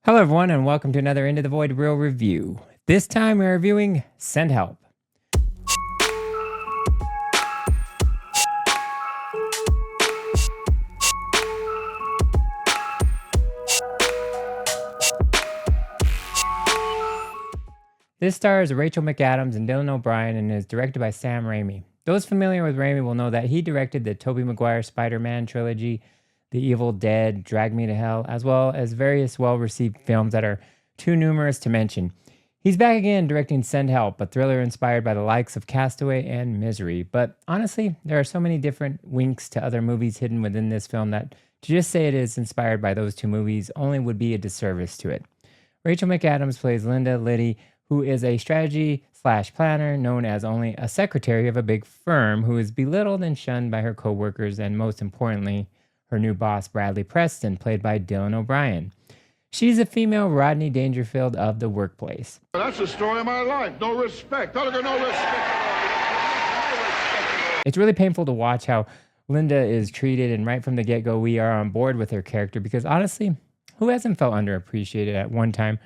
Hello, everyone, and welcome to another Into the Void Real review. This time we're reviewing Send Help. This stars Rachel McAdams and Dylan O'Brien and is directed by Sam Raimi. Those familiar with Raimi will know that he directed the Tobey Maguire Spider-Man trilogy, The Evil Dead, Drag Me to Hell, as well as various well-received films that are too numerous to mention. He's back again directing Send Help, a thriller inspired by the likes of Castaway and Misery. But honestly, there are so many different winks to other movies hidden within this film that to just say it is inspired by those two movies only would be a disservice to it. Rachel McAdams plays Linda Liddy, who is a strategy/slash planner known as only a secretary of a big firm who is belittled and shunned by her coworkers and most importantly, her new boss Bradley Preston, played by Dylan O'Brien. She's a female Rodney Dangerfield of the workplace. That's the story of my life. No respect. I got no respect. It's really painful to watch how Linda is treated, and right from the get-go, we are on board with her character because honestly, who hasn't felt underappreciated at one time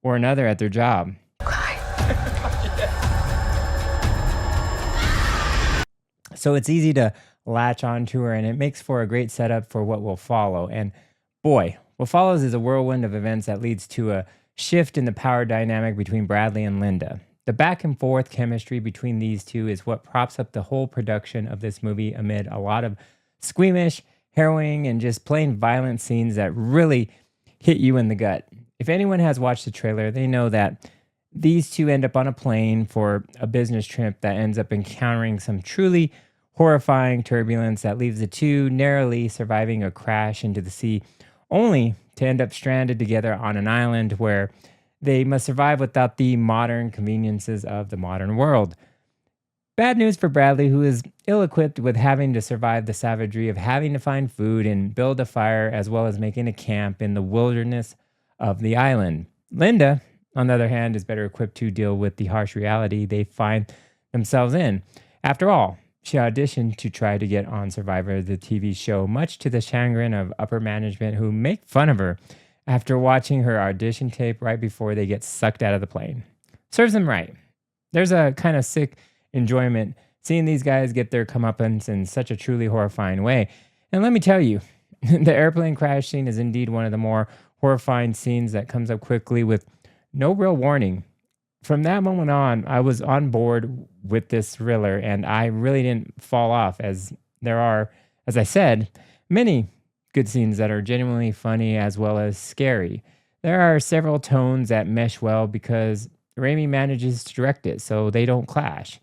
or another at their job? So it's easy to latch onto her, and it makes for a great setup for what will follow. And boy, what follows is a whirlwind of events that leads to a shift in the power dynamic between Bradley and Linda. The back and forth chemistry between these two is what props up the whole production of this movie amid a lot of squeamish, harrowing, and just plain violent scenes that really hit you in the gut. If anyone has watched the trailer, they know that these two end up on a plane for a business trip that ends up encountering some truly horrifying turbulence that leaves the two narrowly surviving a crash into the sea, only to end up stranded together on an island where they must survive without the modern conveniences of the modern world. Bad news for Bradley, who is ill-equipped with having to survive the savagery of having to find food and build a fire, as well as making a camp in the wilderness of the island. Linda, on the other hand, is better equipped to deal with the harsh reality they find themselves in. After all, she auditioned to try to get on Survivor, the TV show, much to the chagrin of upper management who make fun of her after watching her audition tape right before they get sucked out of the plane. Serves them right. There's a kind of sick enjoyment seeing these guys get their comeuppance in such a truly horrifying way. And let me tell you, the airplane crash scene is indeed one of the more horrifying scenes that comes up quickly with no real warning. From that moment on, I was on board with this thriller, and I really didn't fall off, as there are, as I said, many good scenes that are genuinely funny as well as scary. There are several tones that mesh well because Raimi manages to direct it, so they don't clash.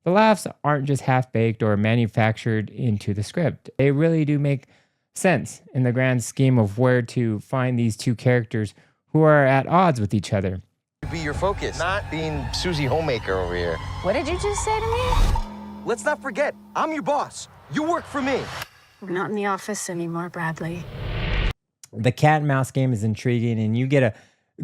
The laughs aren't just half-baked or manufactured into the script. They really do make sense in the grand scheme of where to find these two characters who are at odds with each other. Be your focus, not being Susie Homemaker over here. What did you just say to me? Let's not forget, I'm your boss. You work for me. We're not in the office anymore, Bradley. The cat and mouse game is intriguing, and you get a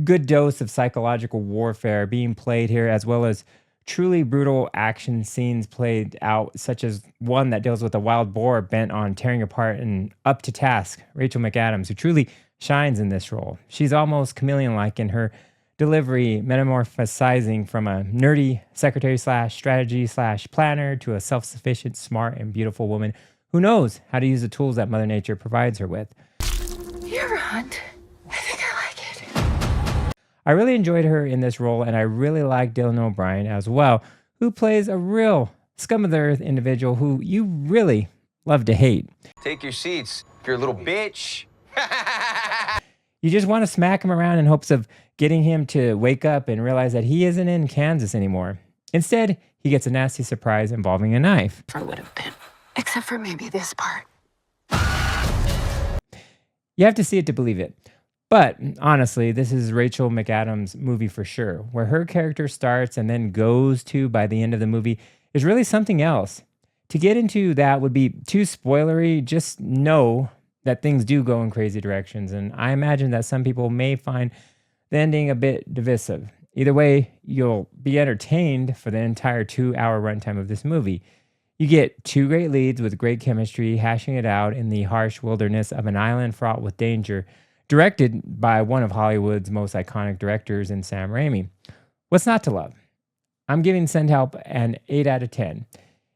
good dose of psychological warfare being played here, as well as truly brutal action scenes played out, such as one that deals with a wild boar bent on tearing apart and up to task Rachel McAdams, who truly shines in this role. She's almost chameleon-like in her delivery, metamorphosizing from a nerdy secretary/strategy/planner to a self-sufficient, smart, and beautiful woman who knows how to use the tools that Mother Nature provides her with. You're a hunt. I think I like it. I really enjoyed her in this role, and I really like Dylan O'Brien as well, who plays a real scum of the earth individual who you really love to hate. Take your seats, if you're a little bitch. You just want to smack him around in hopes of getting him to wake up and realize that he isn't in Kansas anymore. Instead, he gets a nasty surprise involving a knife. I would have been. Except for maybe this part. You have to see it to believe it. But honestly, this is Rachel McAdams' movie for sure. Where her character starts and then goes to by the end of the movie is really something else. To get into that would be too spoilery. Just know that things do go in crazy directions, and I imagine that some people may find the ending a bit divisive. Either way, you'll be entertained for the entire 2-hour runtime of this movie. You get two great leads with great chemistry, hashing it out in the harsh wilderness of an island fraught with danger directed by one of Hollywood's most iconic directors in Sam Raimi. What's not to love? I'm giving Send Help an 8 out of 10.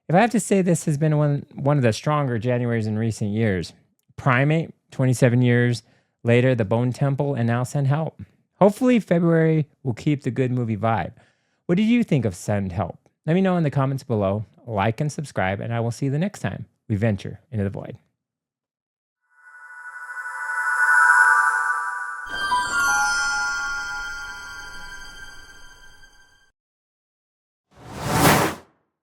If I have to say, this has been one of the stronger Januaries in recent years. Primate, 27 years later, The Bone Temple, and now Send Help. Hopefully February will keep the good movie vibe. What did you think of Send Help? Let me know in the comments below. Like and subscribe, and I will see you the next time we venture into the void.